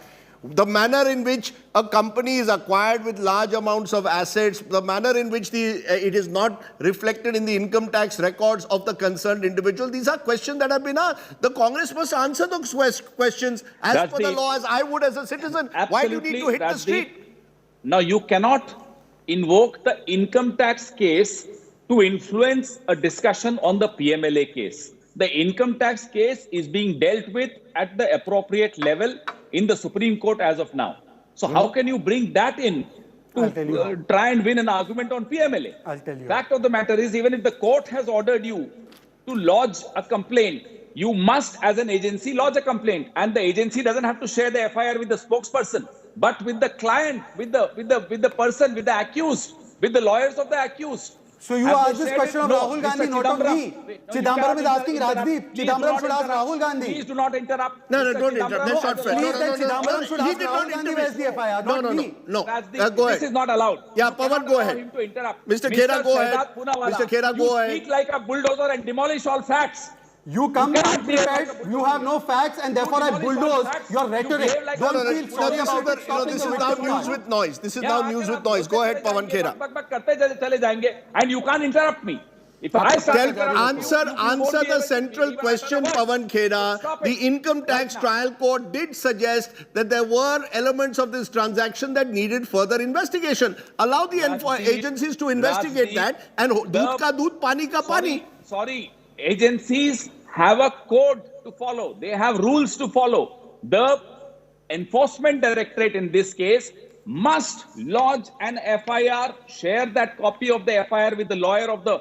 The manner in which a company is acquired with large amounts of assets, the manner in which it is not reflected in the income tax records of the concerned individual. These are questions that have been asked. The Congress must answer those questions as per the law, as I would as a citizen. Why do you need to hit the street? Now, you cannot invoke the income tax case to influence a discussion on the PMLA case. The income tax case is being dealt with at the appropriate level in the Supreme Court as of now. So how can you bring that in to try and win an argument on PMLA? I'll tell you. Fact of the matter is, even if the court has ordered you to lodge a complaint, you must, as an agency, lodge a complaint. And the agency doesn't have to share the FIR with the spokesperson, but with the client, with the person, with the accused, with the lawyers of the accused. So you asked this question of Rahul Gandhi, not of me. Chidambaram is asking Rajdeep. Chidambaram should ask Rahul Gandhi. Please do not interrupt. No, don't interrupt. That's not fair. Please, then Chidambaram should ask Rahul Gandhi where's the FIR, not me. No. Rajdeep, Go ahead. This is not allowed. Yeah, Pawan, go ahead. Mr. Kheda, go ahead. Mr. Kheda, go ahead. You speak like a bulldozer and demolish all facts. You come prepared, you have no facts, and therefore I bulldoze your rhetoric. Don't feel sorry about it. This is now news with noise. This is now news with noise. Go ahead, Pawan Kheda. And you can't interrupt me. If I answer the central question, Pawan Kheda. The income tax trial court did suggest that there were elements of this transaction that needed further investigation. Allow the agencies to investigate that, and doodh ka doodh, pani ka pani. Sorry. Agencies have a code to follow. They have rules to follow. The Enforcement Directorate in this case must lodge an FIR, share that copy of the FIR with the lawyer of the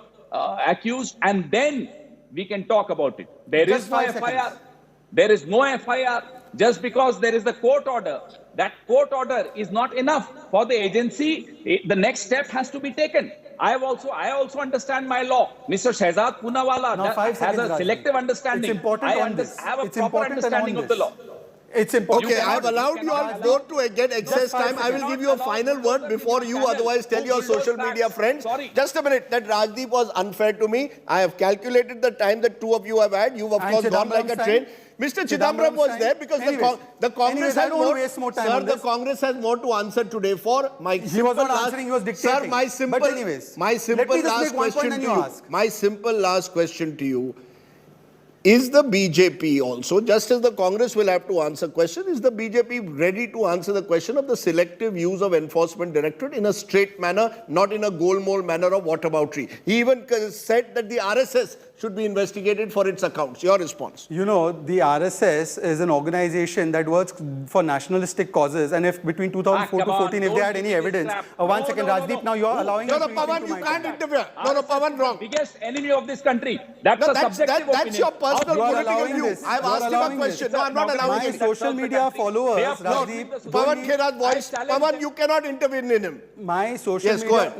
accused, and then we can talk about it. There Just is no 5 FIR. seconds. There is no FIR. Just because there is the court order, that court order is not enough for the agency. The next step has to be taken. I also understand my law. Mr. Shehzad Poonawalla Now, 5 has seconds, a Rajdeep. selective understanding. It's important I on this. have a It's proper important and on understanding of the this. law. It's important. Okay, I've allowed you all both to get excess Just 5 time. I will give you a final word before you otherwise tell your social media friends. Sorry. Just a minute, that Rajdeep was unfair to me. I have calculated the time that two of you have had. You've of And course gone like Chidambaram's a time. train. Mr. Chidambaram was there because the Congress has I don't want to waste more time Sir, on the this. Congress has more to answer today for my He was not answering, he was dictating. Sir, my simple, But anyways, my simple let me just last make one point question and to you you. ask. My simple last question to you. Is the BJP also, just as the Congress will have to answer question, is the BJP ready to answer the question of the selective use of Enforcement Directorate in a straight manner, not in a golmaal manner of whataboutery? He even said that the RSS should be investigated for its accounts. Your response? You know, the RSS is an organization that works for nationalistic causes, and if between 2004 to 14, if they had any evidence, one second, Rajdeep, now you're allowing No, me no, to Pawan, into you my can't time. interfere. No, no, Pawan, wrong. Biggest enemy of this country. That's No, a subjective opinion. that's your personal You are political allowing view. this. I've You are asked him a allowing question. this. No, I'm not allowing My it. social media followers, No, Rajdeep, Pawan Khera's voice. Pawan, you cannot intervene in him. my social Yes, media, go ahead.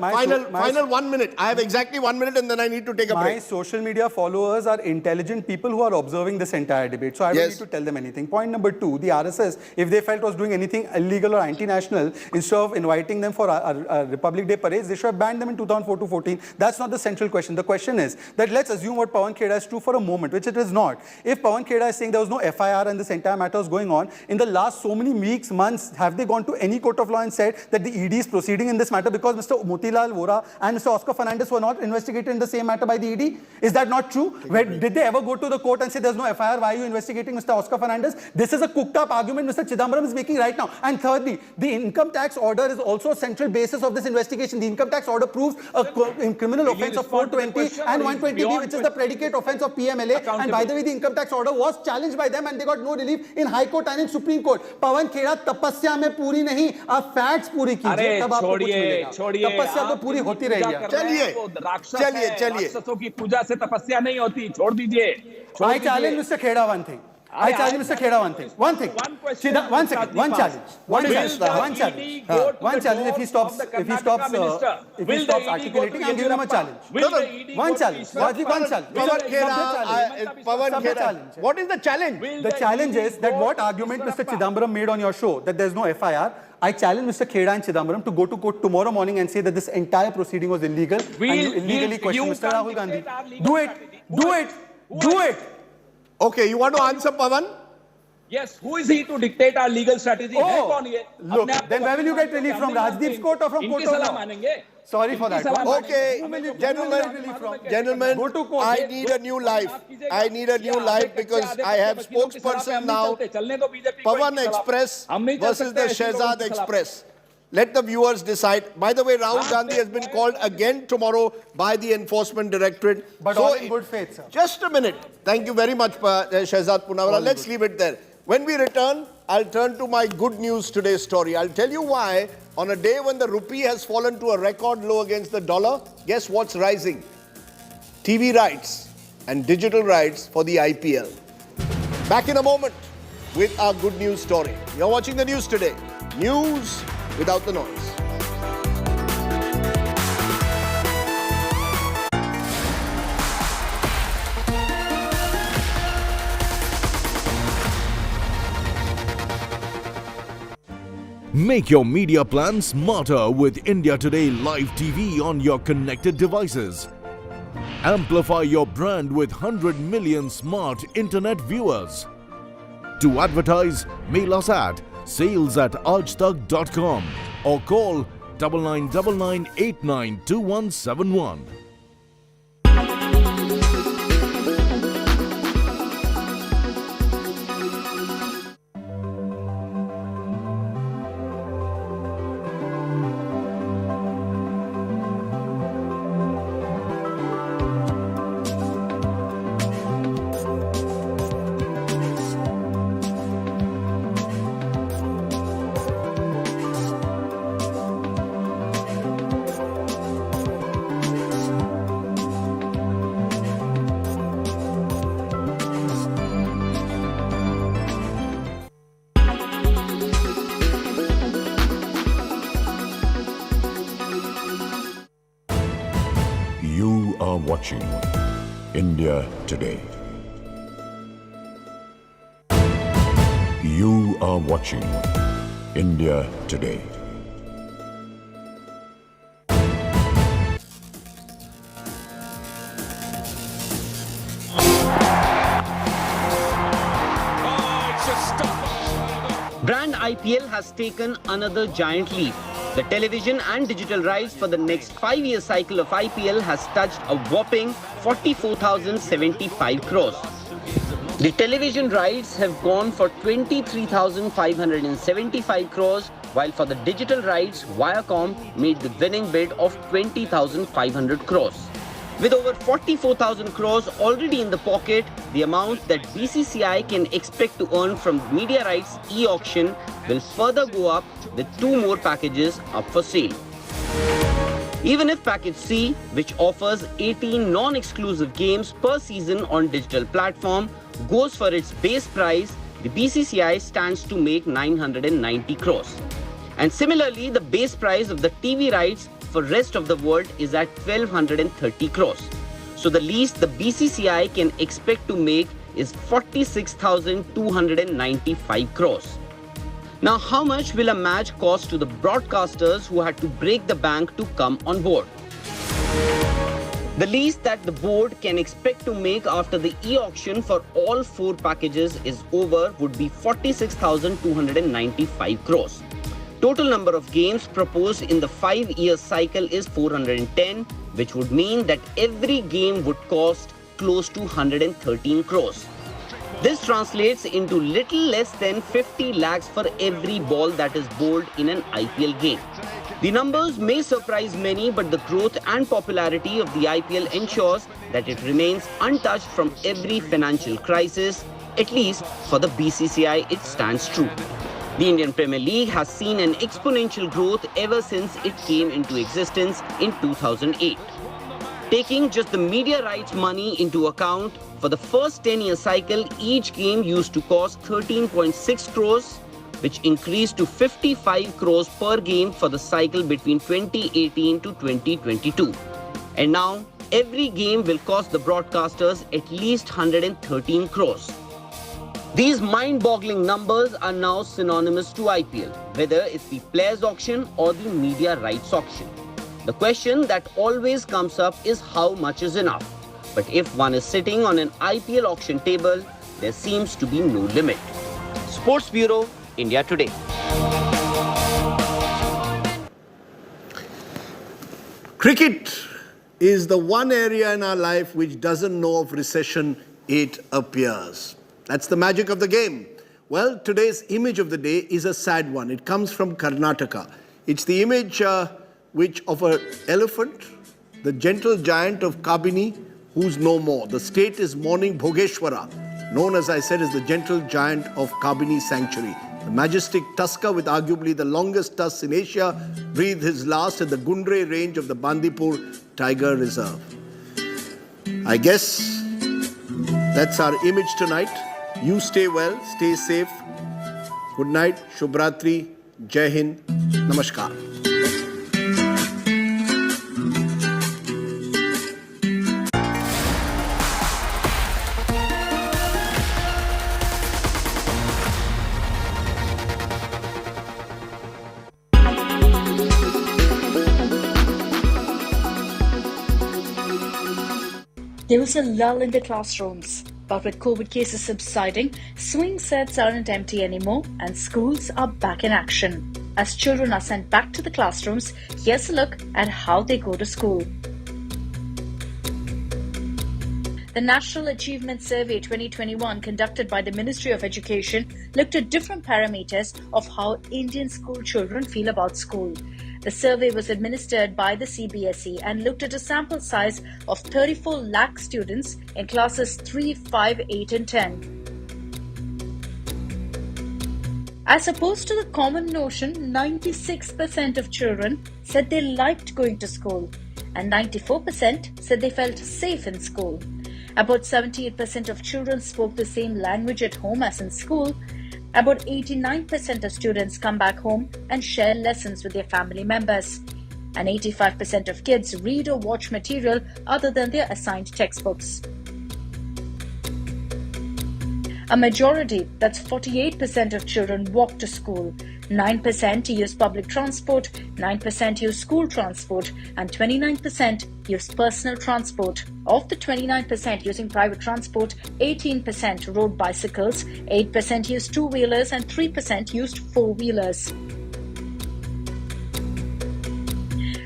Final 1 minute. I have exactly 1 minute and then I need to take a my break. social media followers are intelligent people who are observing this entire debate. So I don't Yes. need to tell them anything. Point number 2, the RSS, if they felt was doing anything illegal or anti-national, instead of inviting them for a Republic Day parades, they should have banned them in 2004 to 14. That's not the central question. The question is that let's assume what Pawan Khera is true for a moment, which it is not. If Pawan Khera is saying there was no FIR and this entire matter was going on, in the last so many weeks, months, have they gone to any court of law and said that the ED is proceeding in this matter because Mr. Motilal Vora and Mr. Oscar Fernandez were not investigated in the same matter by the ED? Is that not true? Did they ever go to the court and say there's no FIR? Why are you investigating Mr. Oscar Fernandez? This is a cooked up argument Mr. Chidambaram is making right now. And thirdly, the income tax order is also a central basis of this investigation. The income tax order proves a criminal offence of 420 and 120B, which is the predicate offence of PMLA. And by the way, the income tax order was challenged by them and they got no relief in High Court and in Supreme Court. Pawan Khera tapasya mein puri nahi, आप facts पूरी कीजिए तब आपको कुछ मिलेगा. तपस्या तो पूरी होती रहेगी. राक्षसों की पूजा से तपस्या नहीं होती. छोड़ दीजिए. I challenge Mr. Khera one thing. I challenge Mr. Khera one thing. One thing. One second. One challenge. One challenge. One challenge. If he stops articulating, I'm giving him a challenge. One challenge. One challenge. Pawan Khera, what is the challenge? The challenge is that what argument Mr. Chidambaram made on your show, that there's no FIR, I challenge Mr. Khera and Chidambaram to go to court tomorrow morning and say that this entire proceeding was illegal and you illegally question Mr. Rahul Gandhi. Do it. Do it. Do it. Okay, you want to answer, Pawan? Yes, who is he to dictate our legal strategy? Oh, look, then where will you get relief from? Rajdeep's court or from court of law? Sorry for that. Okay, gentlemen, Go to court. I need a new life. I need a new life because I have spokesperson now. Pawan Express versus the Shehzad Express. Let the viewers decide. By the way, Rahul Gandhi has been called again tomorrow by the Enforcement Directorate. But all in good faith, sir. Just a minute. Thank you very much, Shehzad Poonawalla. Let's leave it there. When we return, I'll turn to my good news today story. I'll tell you why. On a day when the rupee has fallen to a record low against the dollar, guess what's rising? TV rights and digital rights for the IPL. Back in a moment with our good news story. You're watching the news today. News without the noise. Make your media plan smarter with India Today Live TV on your connected devices. Amplify your brand with 100 million smart internet viewers. To advertise, mail us at sales@aajtak.com or call 9999892171. watching India Today. You are watching India Today. Brand IPL has taken another giant leap. The television and digital rights for the next 5-year cycle of IPL has touched a whopping 44,075 crores. The television rights have gone for 23,575 crores, while for the digital rights, Viacom made the winning bid of 20,500 crores. With over 44,000 crores already in the pocket, the amount that BCCI can expect to earn from media rights e-auction will further go up with 2 more packages up for sale. Even if Package C, which offers 18 non-exclusive games per season on digital platform, goes for its base price, the BCCI stands to make 990 crores. And similarly, the base price of the TV rights for rest of the world is at 1,230 crores. So the least the BCCI can expect to make is 46,295 crores. Now, how much will a match cost to the broadcasters who had to break the bank to come on board? The least that the board can expect to make after the e-auction for all 4 packages is over would be 46,295 crores. Total number of games proposed in the 5-year cycle is 410, which would mean that every game would cost close to 113 crores. This translates into little less than 50 lakhs for every ball that is bowled in an IPL game. The numbers may surprise many, but the growth and popularity of the IPL ensures that it remains untouched from every financial crisis. At least for the BCCI, it stands true. The Indian Premier League has seen an exponential growth ever since it came into existence in 2008. Taking just the media rights money into account, for the first 10-year cycle, each game used to cost 13.6 crores, which increased to 55 crores per game for the cycle between 2018 to 2022. And now, every game will cost the broadcasters at least 113 crores. These mind-boggling numbers are now synonymous to IPL, whether it's the players' auction or the media rights auction. The question that always comes up is how much is enough. But if one is sitting on an IPL auction table, there seems to be no limit. Sports Bureau, India Today. Cricket is the one area in our life which doesn't know of recession, it appears. That's the magic of the game. Well, today's image of the day is a sad one. It comes from Karnataka. It's the image of an elephant, the gentle giant of Kabini, who's no more. The state is mourning Bhogeshwara, known, as I said, as the gentle giant of Kabini Sanctuary. The majestic tusker, with arguably the longest tusks in Asia, breathed his last at the Gundre range of the Bandipur Tiger Reserve. I guess that's our image tonight. You stay well, stay safe. Good night, Shubhratri, Jai Hind, Namaskar. There was a lull in the classrooms, but with COVID cases subsiding, swing sets aren't empty anymore and schools are back in action. As children are sent back to the classrooms, here's a look at how they go to school. The National Achievement Survey 2021 conducted by the Ministry of Education looked at different parameters of how Indian school children feel about school. The survey was administered by the CBSE and looked at a sample size of 34 lakh students in classes 3, 5, 8 and 10. As opposed to the common notion, 96% of children said they liked going to school and 94% said they felt safe in school. About 78% of children spoke the same language at home as in school. About 89% of students come back home and share lessons with their family members. and 85% of kids read or watch material other than their assigned textbooks. A majority, that's 48% of children, walk to school. 9% use public transport, 9% use school transport, and 29% use personal transport. Of the 29% using private transport, 18% rode bicycles, 8% used two-wheelers, and 3% used four-wheelers.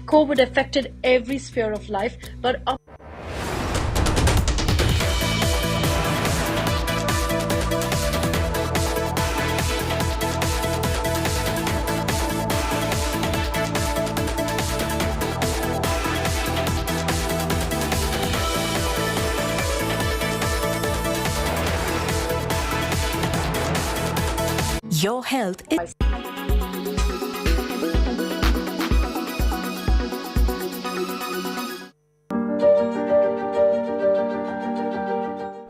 COVID affected every sphere of life, but your health is...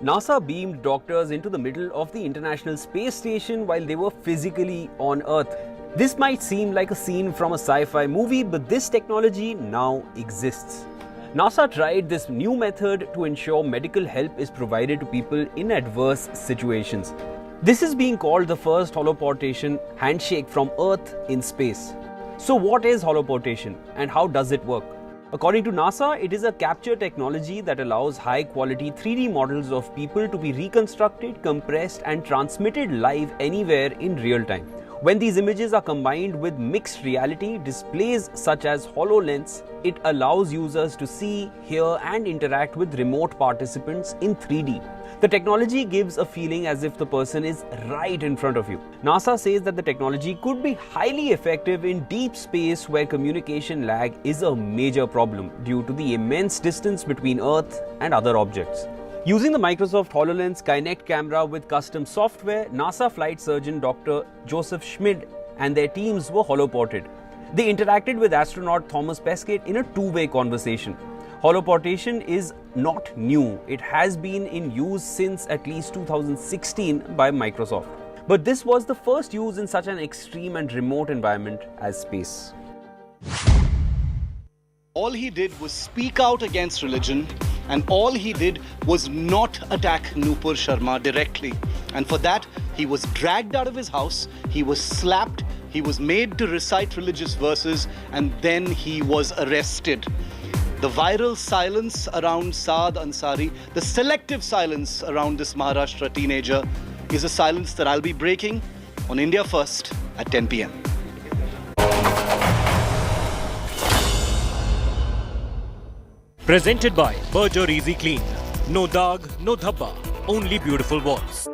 NASA beamed doctors into the middle of the International Space Station while they were physically on Earth. This might seem like a scene from a sci-fi movie, but this technology now exists. NASA tried this new method to ensure medical help is provided to people in adverse situations. This is being called the first holoportation handshake from Earth in space. So what is holoportation and how does it work? According to NASA, it is a capture technology that allows high-quality 3D models of people to be reconstructed, compressed and transmitted live anywhere in real time. When these images are combined with mixed reality displays such as HoloLens, it allows users to see, hear and interact with remote participants in 3D. The technology gives a feeling as if the person is right in front of you. NASA says that the technology could be highly effective in deep space where communication lag is a major problem due to the immense distance between Earth and other objects. Using the Microsoft HoloLens Kinect camera with custom software, NASA flight surgeon Dr. Joseph Schmid and their teams were holoported. They interacted with astronaut Thomas Pesquet in a two-way conversation. Holoportation is not new. It has been in use since at least 2016 by Microsoft. But this was the first use in such an extreme and remote environment as space. All he did was speak out against religion, and all he did was not attack Nupur Sharma directly. And for that, he was dragged out of his house, he was slapped, he was made to recite religious verses, and then he was arrested. The viral silence around Saad Ansari, the selective silence around this Maharashtra teenager, is a silence that I'll be breaking on India First at 10 p.m. Presented by Berger Easy Clean. No dag, no dhabba, only beautiful walls.